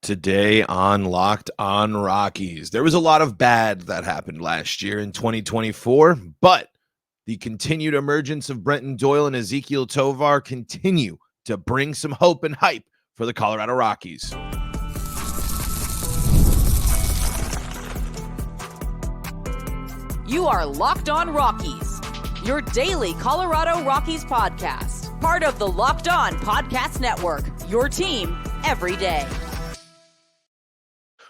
Today on Locked on Rockies. There was a lot of bad that happened last year in 2024, but the continued emergence of Brenton, Doyle, and Ezequial Tovar continue to bring some hope and hype for the Colorado Rockies. You are Locked on Rockies, your daily Colorado Rockies podcast, part of the Locked on Podcast Network, your team every day.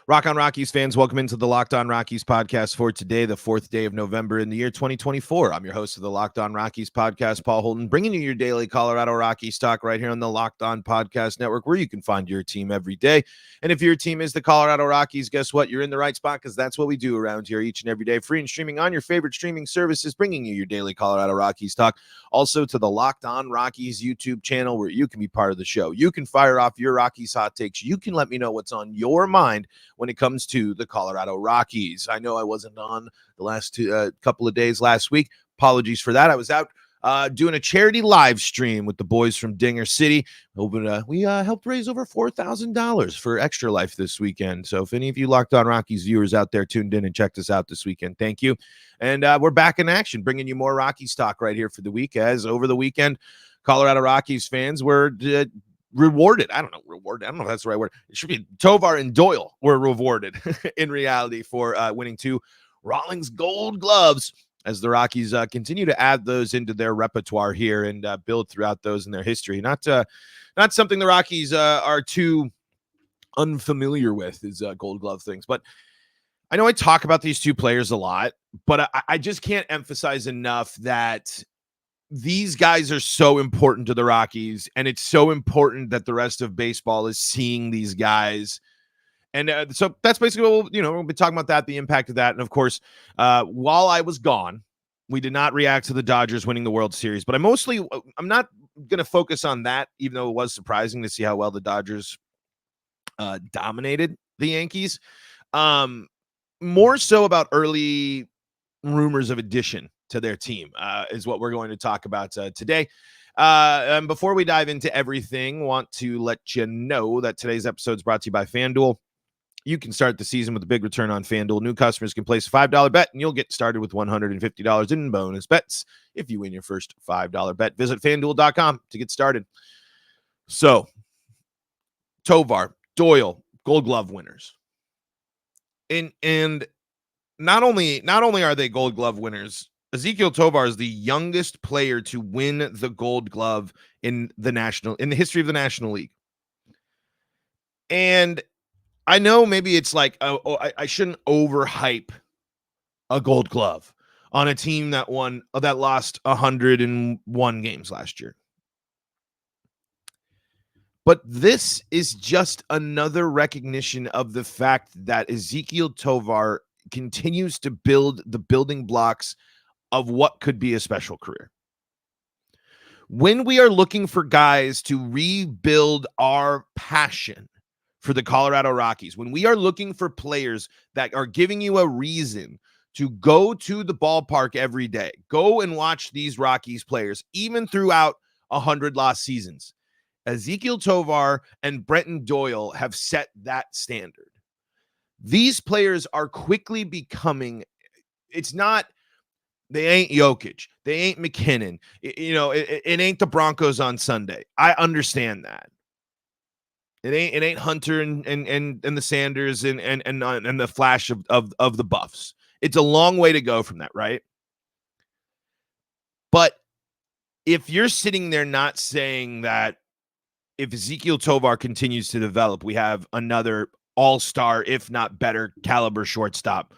Rock on Rockies fans, welcome into the Locked on Rockies podcast for today, the 4th day of November in the year 2024. I'm your host of the Locked on Rockies podcast, Paul Holden, bringing you your daily Colorado Rockies talk right here on the Locked on Podcast Network, where you can find your team every day. And if your team is the Colorado Rockies, guess what? You're in the right spot, because that's what we do around here each and every day, free and streaming on your favorite streaming services, bringing you your daily Colorado Rockies talk. Also to the Locked on Rockies YouTube channel, where you can be part of the show. You can fire off your Rockies hot takes. You can let me know what's on your mind when it comes to the Colorado Rockies. I know I wasn't on the last couple of days last week. Apologies for that. I was out doing a charity live stream with the boys from Dinger City. We helped raise over $4,000 for Extra Life this weekend. So if any of you Locked on Rockies viewers out there tuned in and checked us out this weekend, thank you. And we're back in action, bringing you more Rockies talk right here for the week. As over the weekend, Colorado Rockies fans were rewarded. I don't know if that's the right word. It should be Tovar and Doyle were rewarded in reality for winning 2 Rawlings Gold gloves, as the Rockies continue to add those into their repertoire here and build throughout those in their history. Not something the Rockies are too unfamiliar with, is Gold Glove things. But I know I talk about these 2 players a lot, but I just can't emphasize enough that these guys are so important to the Rockies, and it's so important that the rest of baseball is seeing these guys. And so that's basically what we'll be talking about, that, the impact of that. And of course, while I was gone, we did not react to the Dodgers winning the World Series, but I'm not going to focus on that, even though it was surprising to see how well the Dodgers dominated the Yankees. More so about early rumors of addition to their team is what we're going to talk about today. And before we dive into everything, want to let you know that today's episode is brought to you by FanDuel. You can start the season with a big return on FanDuel. New customers can place a $5 bet, and you'll get started with $150 in bonus bets if you win your first $5 bet. Visit FanDuel.com to get started. So, Tovar, Doyle, Gold Glove winners. And not only are they Gold Glove winners, Ezequial Tovar is the youngest player to win the Gold Glove in the history of the National League. And I know maybe it's like, I shouldn't overhype a Gold Glove on a team that lost 101 games last year. But this is just another recognition of the fact that Ezequial Tovar continues to build the building blocks of what could be a special career. When we are looking for guys to rebuild our passion for the Colorado Rockies, when we are looking for players that are giving you a reason to go to the ballpark every day, go and watch these Rockies players, even throughout 100 lost seasons, Ezequial Tovar and Brenton Doyle have set that standard. These players are quickly becoming, they ain't Jokic, they ain't McKinnon, it ain't the Broncos on Sunday. I understand that. It ain't Hunter and the Sanders and the flash of the Buffs. It's a long way to go from that, right? But if you're sitting there not saying that if Ezequial Tovar continues to develop, we have another all-star, if not better caliber shortstop,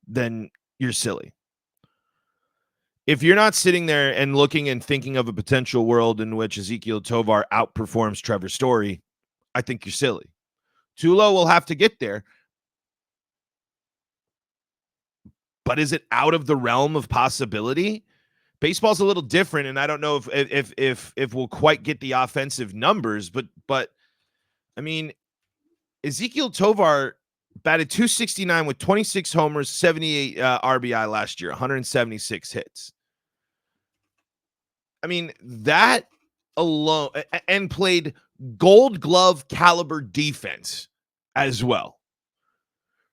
then you're silly. If you're not sitting there and looking and thinking of a potential world in which Ezequial Tovar outperforms Trevor Story, I think you're silly. Tulo will have to get there. But is it out of the realm of possibility? Baseball's a little different, and I don't know if we'll quite get the offensive numbers, but I mean, Ezequial Tovar batted .269 with 26 homers, 78 RBI last year, 176 hits. I mean, that alone, and played Gold Glove caliber defense as well.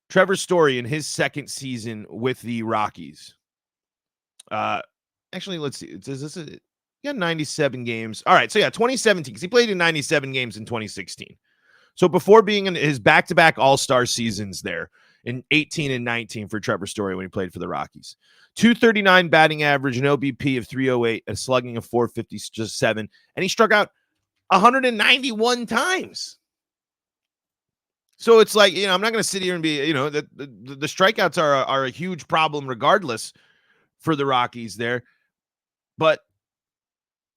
Trevor Story in his second season with the Rockies. Actually, let's see. He got 97 games. All right, so yeah, 2017, because he played in 97 games in 2016. So before being in his back-to-back All-Star seasons there in 18 and 19 for Trevor Story when he played for the Rockies. 239 batting average, an OBP of 308, a slugging of 457, and he struck out 191 times. So it's like, I'm not going to sit here and be, the strikeouts are a huge problem regardless for the Rockies there. But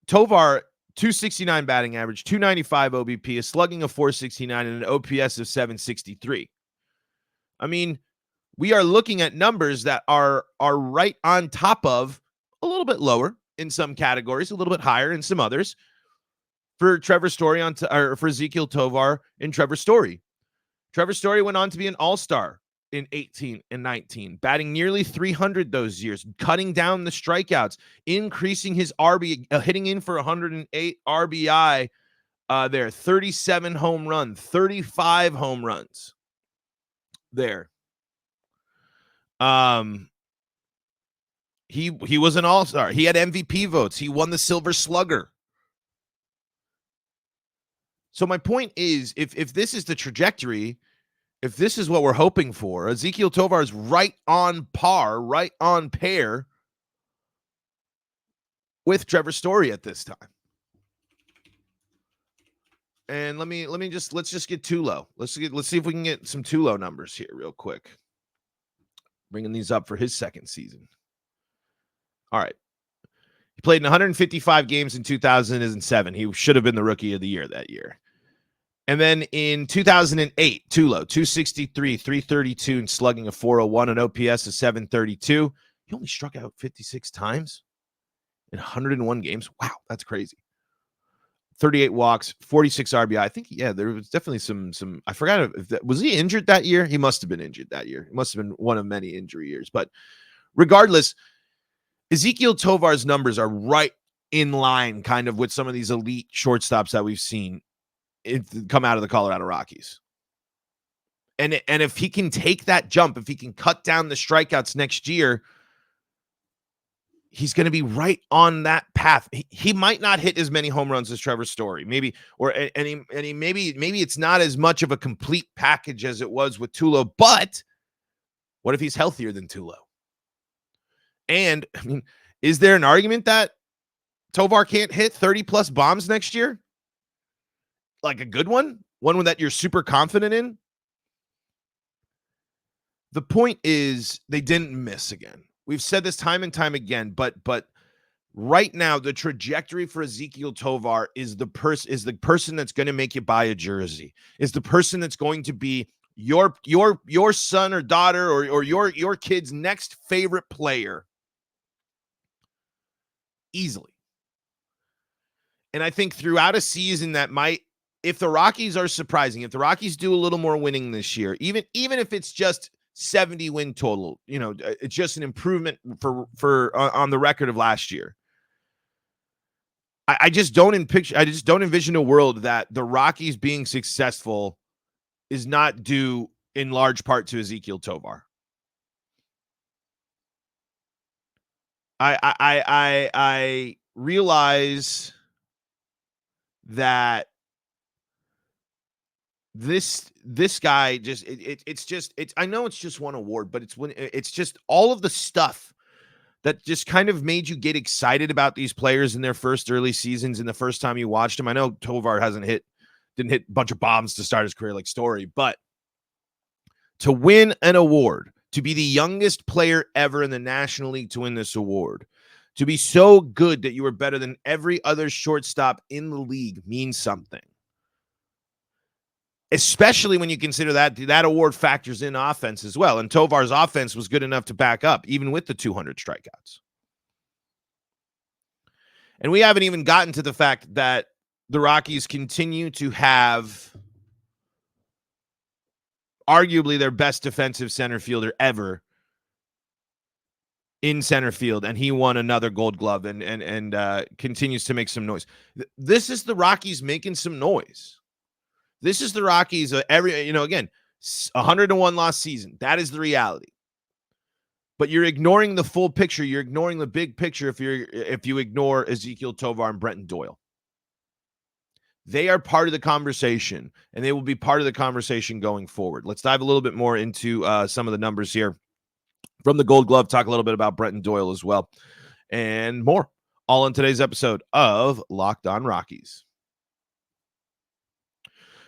Tovar, 269 batting average, 295 OBP, a slugging of 469, and an OPS of 763. I mean, we are looking at numbers that are right on top of, a little bit lower in some categories, a little bit higher in some others, for Trevor Story or for Ezequiel Tovar and Trevor Story. Trevor Story went on to be an all-star in 18 and 19, batting nearly 300 those years, cutting down the strikeouts, increasing his RB, hitting in for 108 RBI there, 37 home runs, 35 home runs there. He was an all-star. He had MVP votes. He won the Silver Slugger. So my point is, if this is the trajectory, if this is what we're hoping for, Ezequiel Tovar is right on par, right on pair with Trevor Story at this time. And let's just get Tulo. Let's see if we can get some Tulo numbers here real quick. Bringing these up for his second season. All right. He played in 155 games in 2007. He should have been the rookie of the year that year. And then in 2008, Tulo, 263, 332, and slugging of 401, an OPS of 732. He only struck out 56 times in 101 games. Wow, that's crazy. 38 walks, 46 RBI. I think, there was definitely some. I forgot was he injured that year? He must have been injured that year. It must have been one of many injury years. But regardless, Ezequiel Tovar's numbers are right in line kind of with some of these elite shortstops that we've seen come out of the Colorado Rockies. And if he can take that jump, if he can cut down the strikeouts next year, he's going to be right on that path. He might not hit as many home runs as Trevor Story, maybe, maybe it's not as much of a complete package as it was with Tulo, but what if he's healthier than Tulo? And I mean, is there an argument that Tovar can't hit 30 plus bombs next year? Like a good one that you're super confident in? The point is they didn't miss again. We've said this time and time again, but right now the trajectory for Ezequiel Tovar is the person that's going to make you buy a jersey, is the person that's going to be your son or daughter or your kid's next favorite player easily. And I think throughout a season that might, if the Rockies are surprising, if the Rockies do a little more winning this year, even if it's just 70 win total, it's just an improvement for on the record of last year. I just don't envision a world that the Rockies being successful is not due in large part to Ezequiel Tovar. I realize that this guy I know it's just one award, but it's just all of the stuff that just kind of made you get excited about these players in their first early seasons and the first time you watched them. I know Tovar didn't hit a bunch of bombs to start his career like Story, but to win an award, to be the youngest player ever in the National League to win this award, to be so good that you were better than every other shortstop in the league means something. Especially when you consider that award factors in offense as well. And Tovar's offense was good enough to back up, even with the 200 strikeouts. And we haven't even gotten to the fact that the Rockies continue to have arguably their best defensive center fielder ever in center field, and he won another Gold Glove and continues to make some noise. This is the Rockies making some noise. This is the Rockies. Again, 101 loss season. That is the reality. But you're ignoring the full picture. You're ignoring the big picture if you ignore Ezequial, Tovar, and Brenton Doyle. They are part of the conversation, and they will be part of the conversation going forward. Let's dive a little bit more into some of the numbers here from the Gold Glove. Talk a little bit about Brenton Doyle as well, and more. All in today's episode of Locked On Rockies.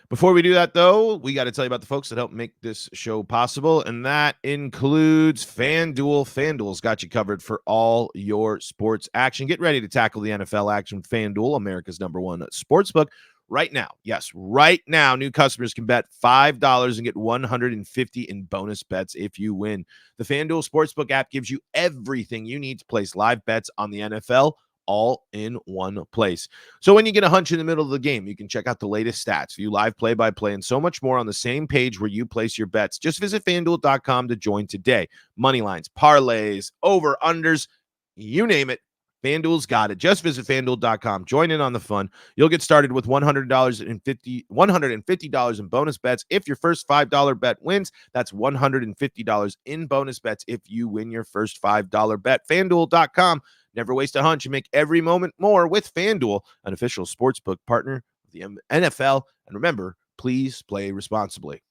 Before we do that, though, we got to tell you about the folks that help make this show possible, and that includes FanDuel. FanDuel's got you covered for all your sports action. Get ready to tackle the NFL action with FanDuel, America's #1 sportsbook. Right now, yes, right now, new customers can bet $5 and get $150 in bonus bets if you win. The FanDuel Sportsbook app gives you everything you need to place live bets on the NFL, all in one place. So when you get a hunch in the middle of the game, you can check out the latest stats, view live play-by-play, and so much more on the same page where you place your bets. Just visit FanDuel.com to join today. Money lines, parlays, over-unders, you name it. FanDuel's got it. Just visit FanDuel.com. Join in on the fun. You'll get started with $150 in bonus bets if your first $5 bet wins. That's $150 in bonus bets if you win your first $5 bet. FanDuel.com. Never waste a hunch. You make every moment more with FanDuel, an official sportsbook partner of the NFL. And remember, please play responsibly.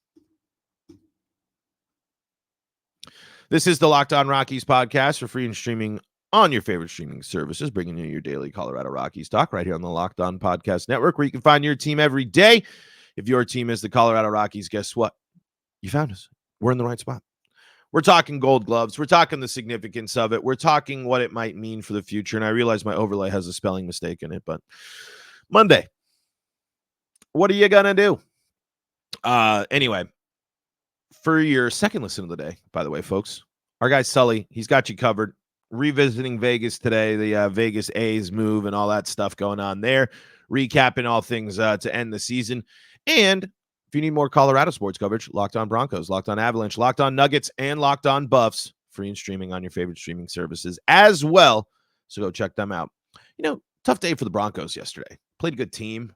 This is the Locked On Rockies podcast for free and streaming on your favorite streaming services, bringing you your daily Colorado Rockies talk right here on the Locked On Podcast Network, where you can find your team every day. If your team is the Colorado Rockies, guess what? You found us. We're in the right spot. We're talking Gold Gloves. We're talking the significance of it. We're talking what it might mean for the future. And I realize my overlay has a spelling mistake in it, but Monday, what are you going to do? Anyway, for your second listen of the day, by the way, folks, our guy Sully, he's got you covered. Revisiting Vegas today, the Vegas A's move and all that stuff going on there. Recapping all things to end the season. And if you need more Colorado sports coverage, Locked On Broncos, Locked On Avalanche, Locked On Nuggets, and Locked On Buffs, free and streaming on your favorite streaming services as well. So go check them out. Tough day for the Broncos yesterday. Played a good team.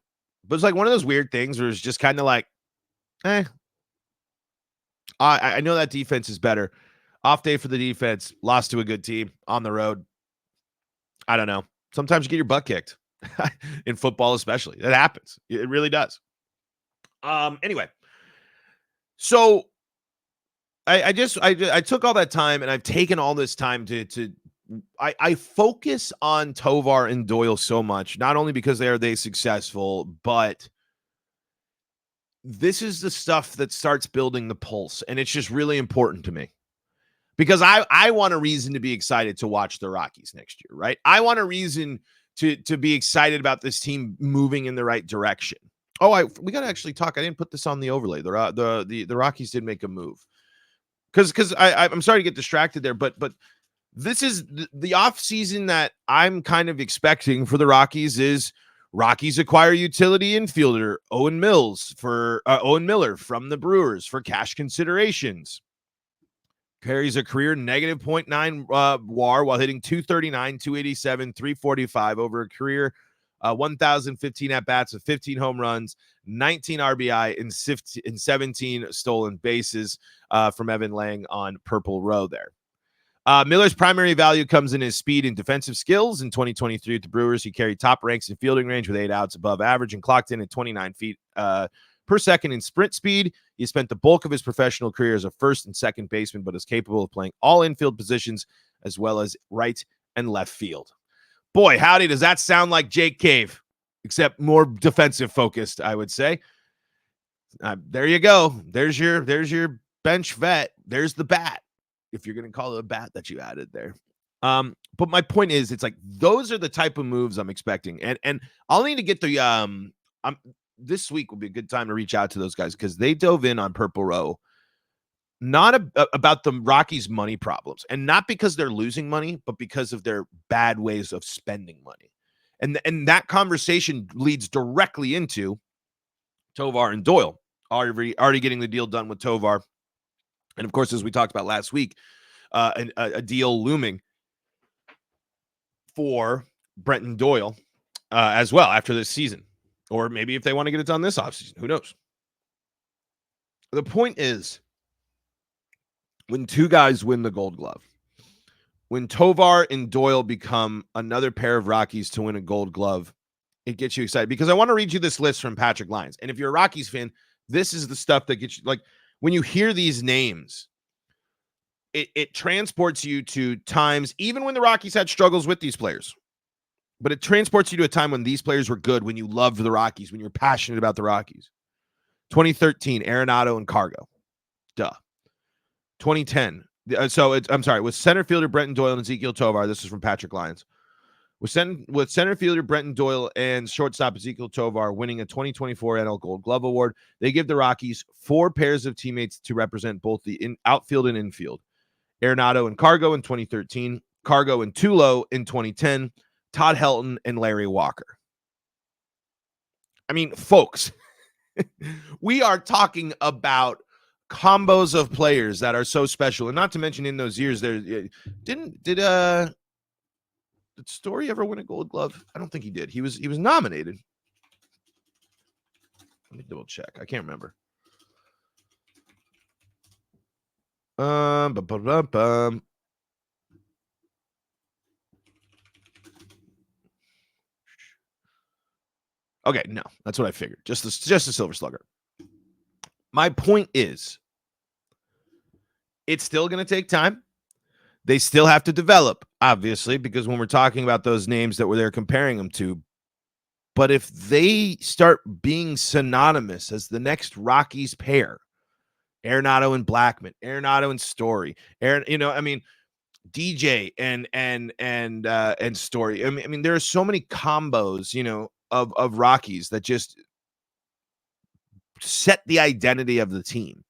But it's like one of those weird things where it's just kind of like, I know that defense is better. Off day for the defense, lost to a good team on the road. I don't know. Sometimes you get your butt kicked in football, especially. That happens. It really does. Anyway, so I took all that time, and I've taken all this time I focus on Tovar and Doyle so much, not only because they successful, but this is the stuff that starts building the pulse, and it's just really important to me. Because I want a reason to be excited to watch the Rockies next year, right? I want a reason to be excited about this team moving in the right direction. We got to actually talk. I didn't put this on the overlay. The Rockies did make a move. Because I'm sorry to get distracted there, but this is the off season that I'm kind of expecting for the Rockies is Rockies acquire utility infielder Owen Miller from the Brewers for cash considerations. Carries a career negative .9 WAR while hitting .239, .287, .345 over a career 1,015 at-bats with 15 home runs, 19 RBI, and 17 stolen bases from Evan Lang on Purple Row there. Miller's primary value comes in his speed and defensive skills. In 2023 at the Brewers, he carried top ranks in fielding range with 8 outs above average and clocked in at 29 feet per second in sprint speed. He spent the bulk of his professional career as a first and second baseman, but is capable of playing all infield positions as well as right and left field. Boy, howdy, does that sound like Jake Cave, except more defensive focused, I would say. There you go. There's your bench vet. There's the bat, if you're going to call it a bat that you added there. But my point is, it's like those are the type of moves I'm expecting, and I'll need to get the this week will be a good time to reach out to those guys because they dove in on Purple Row, not about the Rockies' money problems, and not because they're losing money, but because of their bad ways of spending money. And that conversation leads directly into Tovar and Doyle already getting the deal done with Tovar. And of course, as we talked about last week, a deal looming for Brenton Doyle as well after this season. Or maybe if they want to get it done this offseason, who knows? The point is, when two guys win the Gold Glove, when Tovar and Doyle become another pair of Rockies to win a Gold Glove, it gets you excited. Because I want to read you this list from Patrick Lyons. And if you're a Rockies fan, this is the stuff that gets you, like, when you hear these names, it transports you to times, even when the Rockies had struggles with these players. But it transports you to a time when these players were good, when you loved the Rockies, when you were passionate about the Rockies. 2013, Arenado and Cargo. Duh. 2010. With center fielder Brenton Doyle and Ezequial Tovar. This is from Patrick Lyons. With center fielder Brenton Doyle and shortstop Ezequiel Tovar winning a 2024 NL Gold Glove Award, they give the Rockies 4 pairs of teammates to represent both the outfield and infield. Arenado and Cargo in 2013, Cargo and Tulo in 2010, Todd Helton and Larry Walker. I mean, folks, we are talking about combos of players that are so special. And not to mention, in those years, did Story ever win a Gold Glove? I don't think he did. He was nominated. Let me double check. I can't remember. Okay, no, that's what I figured. Just a Silver Slugger. My point is, it's still going to take time. They still have to develop, obviously, because when we're talking about those names that they're comparing them to, but if they start being synonymous as the next Rockies pair, Arenado and Blackmon, Arenado and Story, DJ and Story. I mean, there are so many combos, of Rockies that just set the identity of the team.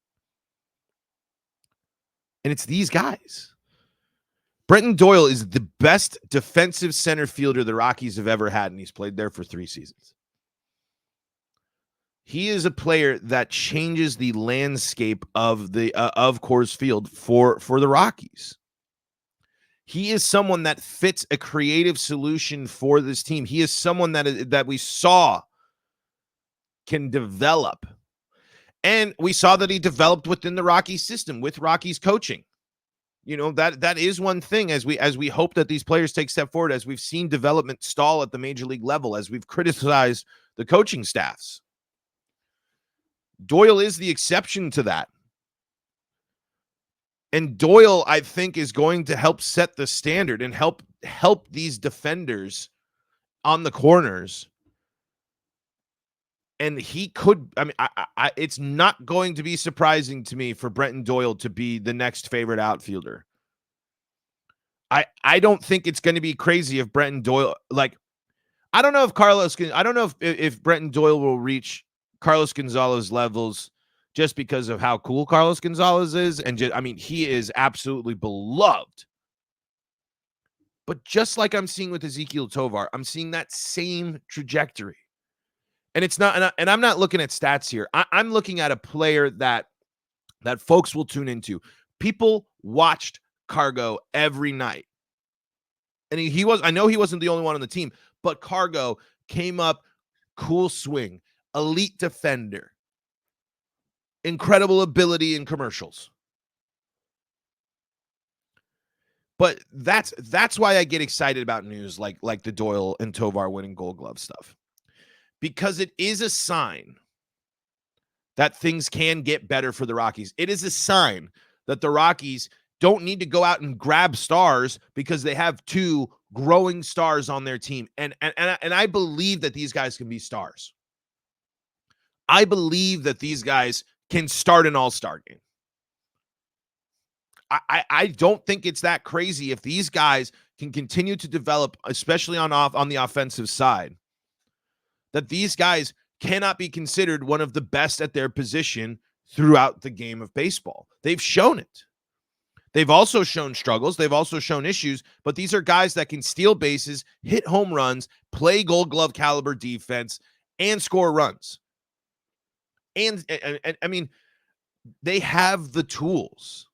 And it's these guys. Brenton Doyle is the best defensive center fielder the Rockies have ever had, and he's played there for 3 seasons. He is a player that changes the landscape of Coors Field for the Rockies. He is someone that fits a creative solution for this team. He is someone that we saw can develop. And we saw that he developed within the Rockies system with Rockies coaching. That is one thing as we hope that these players take a step forward, as we've seen development stall at the major league level, as we've criticized the coaching staffs. Doyle is the exception to that. And Doyle, I think, is going to help set the standard and help these defenders on the corners. And he could, it's not going to be surprising to me for Brenton Doyle to be the next favorite outfielder. I don't think it's going to be crazy if Brenton Doyle, I don't know if Brenton Doyle will reach Carlos Gonzalez levels just because of how cool Carlos Gonzalez is. And he is absolutely beloved. But just like I'm seeing with Ezequiel Tovar, I'm seeing that same trajectory. And it's not, and I'm not looking at stats here. I'm looking at a player that folks will tune into. People watched Cargo every night. And I know he wasn't the only one on the team, but Cargo came up, cool swing, elite defender, incredible ability in commercials. But that's why I get excited about news like the Doyle and Tovar winning Gold Glove stuff. Because it is a sign that things can get better for the Rockies. It is a sign that the Rockies don't need to go out and grab stars because they have 2 growing stars on their team. And I believe that these guys can be stars. I believe that these guys can start an all-star game. I don't think it's that crazy if these guys can continue to develop, especially on the offensive side, that these guys cannot be considered one of the best at their position throughout the game of baseball. They've shown it. They've also shown struggles. They've also shown issues, but these are guys that can steal bases, hit home runs, play Gold Glove caliber defense, and score runs. And I mean, they have the tools.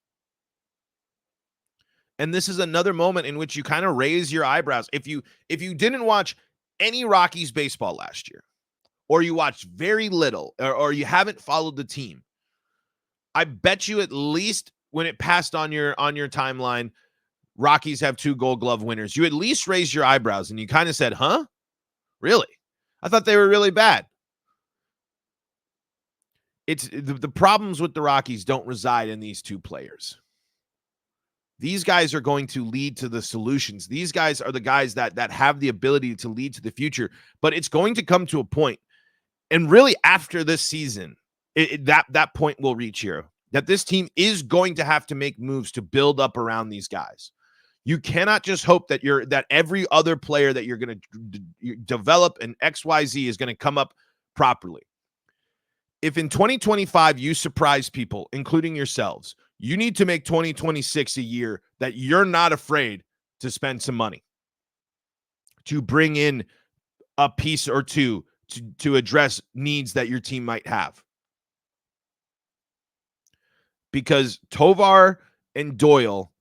And this is another moment in which you kind of raise your eyebrows. If you didn't watch any Rockies baseball last year, or you watched very little, or you haven't followed the team, I bet you at least when it passed on your timeline, Rockies have 2 Gold Glove winners, you at least raised your eyebrows and you kind of said, huh? Really? I thought they were really bad. It's the problems with the Rockies don't reside in these 2 players. These guys are going to lead to the solutions. These guys are the guys that have the ability to lead to the future, but it's going to come to a point, and really after this season, that point will reach here, that this team is going to have to make moves to build up around these guys. You cannot just hope that every other player that you're going to develop in XYZ is going to come up properly. If in 2025 you surprise people, including yourselves, you need to make 2026 a year that you're not afraid to spend some money, to bring in a piece or two to address needs that your team might have. Because Tovar and Doyle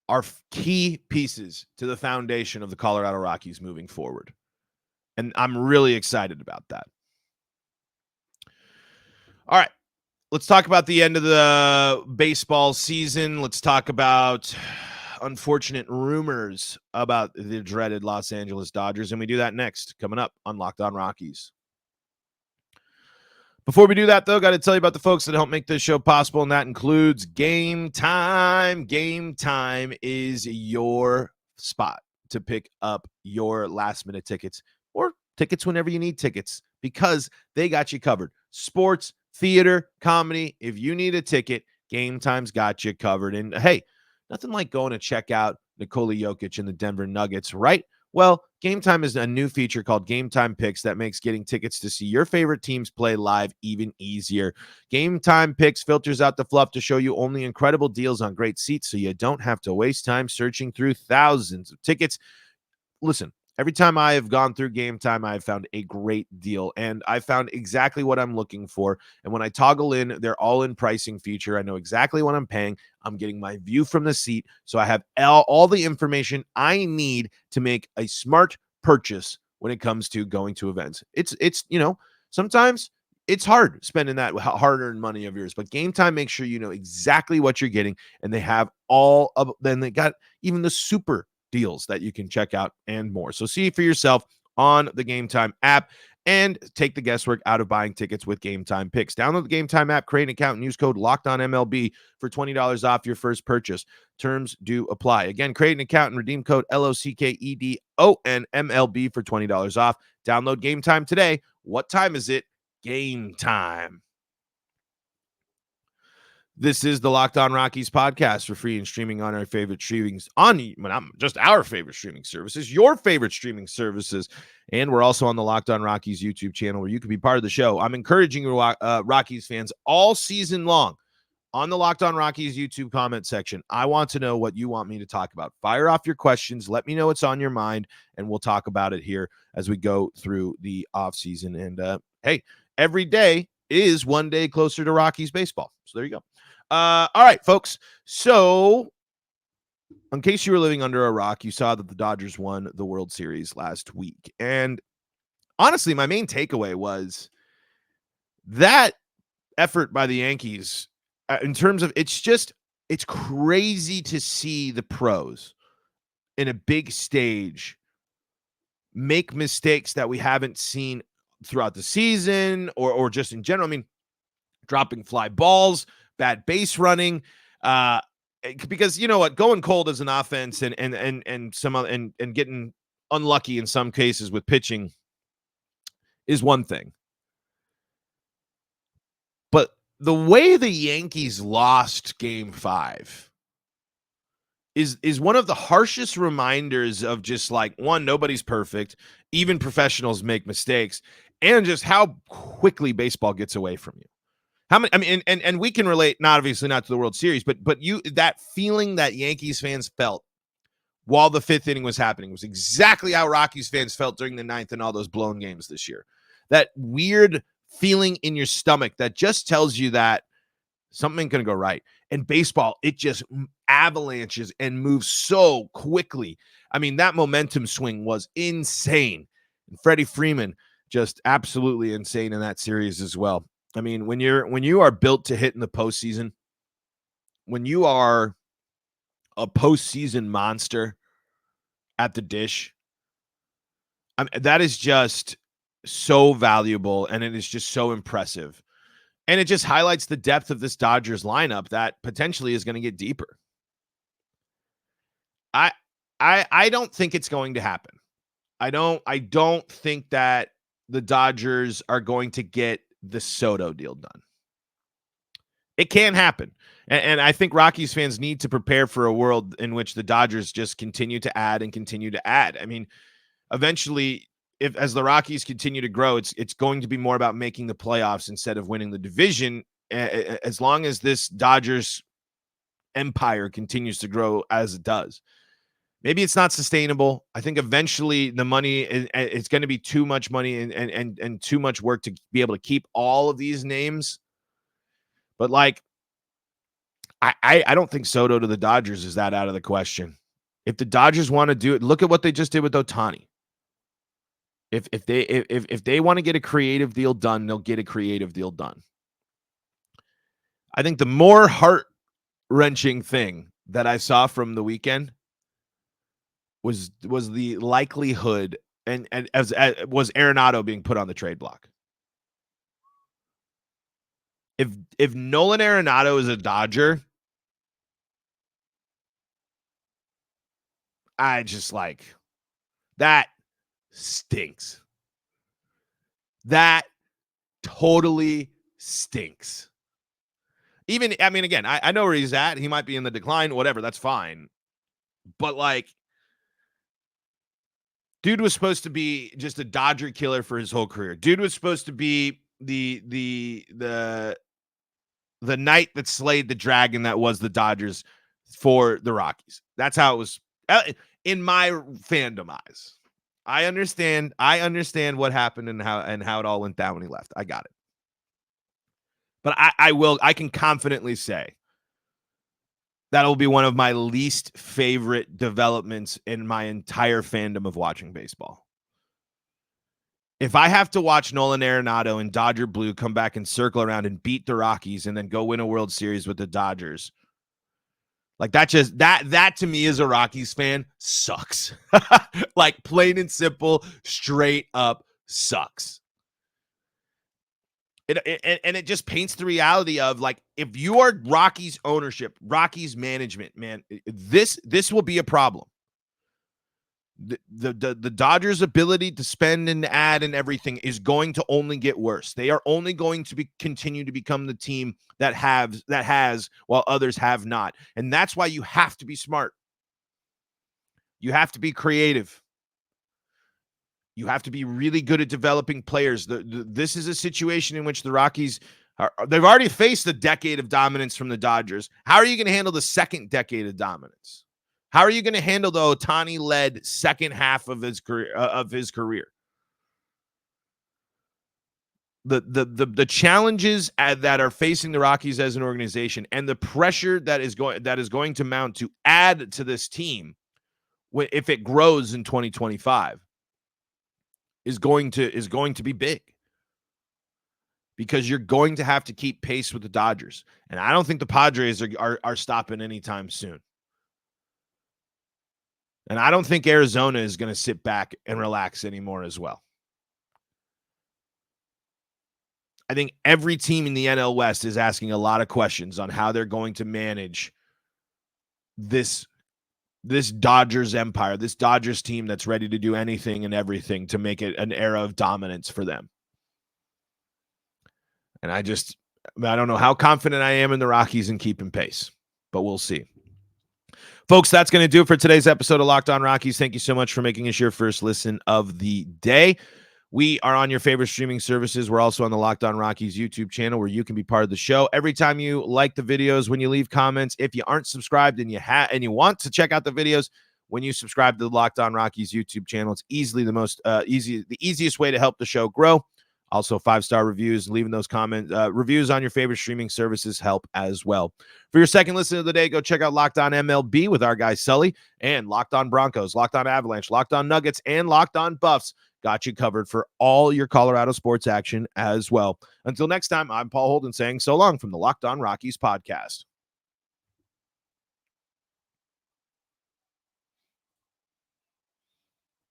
are key pieces to the foundation of the Colorado Rockies moving forward. And I'm really excited about that. All right. Let's talk about the end of the baseball season. Let's talk about unfortunate rumors about the dreaded Los Angeles Dodgers. And we do that next, coming up on Locked On Rockies. Before we do that, though, got to tell you about the folks that help make this show possible, and that includes Gametime. Gametime is your spot to pick up your last-minute tickets or tickets whenever you need tickets, because they got you covered. Sports, theater, comedy, if you need a ticket, Gametime's got you covered. And hey, nothing like going to check out Nikola Jokic and the Denver Nuggets, right? Well, Gametime is a new feature called Gametime Picks that makes getting tickets to see your favorite teams play live even easier. Gametime Picks filters out the fluff to show you only incredible deals on great seats, so you don't have to waste time searching through thousands of tickets. Listen, every time I have gone through Gametime, I have found a great deal, and I found exactly what I'm looking for. And when I toggle in their all-in pricing feature, I know exactly what I'm paying. I'm getting my view from the seat, so I have all the information I need to make a smart purchase when it comes to going to events. It's sometimes it's hard spending that hard-earned money of yours, but Gametime makes sure you know exactly what you're getting, and they have then they got even the super deals that you can check out and more. So see for yourself on the Gametime app and take the guesswork out of buying tickets with Gametime Picks. Download the Gametime app, create an account, and use code LOCKEDONMLB for $20 off your first purchase. Terms do apply. Again, create an account and redeem code LOCKEDONMLB for $20 off. Download Gametime today. What time is it? Game time. This is the Locked On Rockies podcast for free and streaming on our favorite our favorite streaming services, your favorite streaming services. And we're also on the Locked On Rockies YouTube channel where you can be part of the show. I'm encouraging you, Rockies fans, all season long on the Locked On Rockies YouTube comment section. I want to know what you want me to talk about. Fire off your questions. Let me know what's on your mind, and we'll talk about it here as we go through the offseason. And hey, every day is one day closer to Rockies baseball. So there you go. All right, folks. So in case you were living under a rock, you saw that the Dodgers won the World Series last week. And honestly, my main takeaway was that effort by the Yankees in terms of it's crazy to see the pros in a big stage make mistakes that we haven't seen throughout the season or just in general. I mean, dropping fly balls, bad base running, because you know what, going cold as an offense and getting unlucky in some cases with pitching is one thing. But the way the Yankees lost Game 5 is one of the harshest reminders of just like, one, nobody's perfect, even professionals make mistakes, and just how quickly baseball gets away from you. How many? I mean, and we can relate, not obviously not to the World Series, but that feeling that Yankees fans felt while the fifth inning was happening was exactly how Rockies fans felt during the ninth and all those blown games this year. That weird feeling in your stomach that just tells you that something ain't gonna go right. And baseball, it just avalanches and moves so quickly. I mean, that momentum swing was insane. And Freddie Freeman just absolutely insane in that series as well. I mean, when you are built to hit in the postseason, when you are a postseason monster at the dish, that is just so valuable, and it is just so impressive. And it just highlights the depth of this Dodgers lineup that potentially is going to get deeper. I don't think it's going to happen. I don't think that the Dodgers are going to get the Soto deal done. It can happen. And I think Rockies fans need to prepare for a world in which the Dodgers just continue to add and continue to add. I mean, eventually, as the Rockies continue to grow, it's going to be more about making the playoffs instead of winning the division. As long as this Dodgers empire continues to grow as it does. Maybe it's not sustainable. I think eventually the money it's going to be too much money and too much work to be able to keep all of these names. But like, I don't think Soto to the Dodgers is that out of the question. If the Dodgers want to do it, look at what they just did with Ohtani. If they want to get a creative deal done, they'll get a creative deal done. I think the more heart-wrenching thing that I saw from the weekend was the likelihood and as was Arenado being put on the trade block. If Nolan Arenado is a Dodger, I just like that stinks. That totally stinks. Even, I mean, again, I know where he's at. He might be in the decline, whatever. That's fine. But like, dude was supposed to be just a Dodger killer for his whole career. Dude was supposed to be the knight that slayed the dragon that was the Dodgers for the Rockies. That's how it was in my fandom eyes. I understand what happened and how it all went down when he left. I got it. But I can confidently say that'll be one of my least favorite developments in my entire fandom of watching baseball. If I have to watch Nolan Arenado and Dodger Blue come back and circle around and beat the Rockies and then go win a World Series with the Dodgers, like that to me as a Rockies fan sucks. Like plain and simple, straight up sucks. It just paints the reality of like, if you are Rockies ownership, Rockies management, man, this will be a problem. The Dodgers' ability to spend and add and everything is going to only get worse. They are only going to continue to become the team that has while others have not. And that's why you have to be smart. You have to be creative. You have to be really good at developing players. This is a situation in which the Rockies they've already faced a decade of dominance from the Dodgers. How are you going to handle the second decade of dominance? How are you going to handle the Ohtani-led second half of his career? The challenges that are facing the Rockies as an organization and the pressure that is going to mount to add to this team if it grows in 2025 is going to be big, because you're going to have to keep pace with the Dodgers. And I don't think the Padres are stopping anytime soon. And I don't think Arizona is going to sit back and relax anymore as well. I think every team in the NL West is asking a lot of questions on how they're going to manage this Dodgers empire, this Dodgers team that's ready to do anything and everything to make it an era of dominance for them. And I don't know how confident I am in the Rockies in keeping pace, but we'll see. Folks, that's going to do it for today's episode of Locked On Rockies. Thank you so much for making us your first listen of the day. We are on your favorite streaming services. We're also on the Locked On Rockies YouTube channel, where you can be part of the show. Every time you like the videos, when you leave comments, if you aren't subscribed and you want to check out the videos, when you subscribe to the Locked On Rockies YouTube channel, it's easily the easiest way to help the show grow. Also, 5-star reviews, leaving those reviews on your favorite streaming services help as well. For your second listen of the day, go check out Locked On MLB with our guy Sully, and Locked On Broncos, Locked On Avalanche, Locked On Nuggets, and Locked On Buffs. got you covered for all your Colorado sports action as well. Until next time, I'm Paul Holden saying so long from the Locked On Rockies podcast.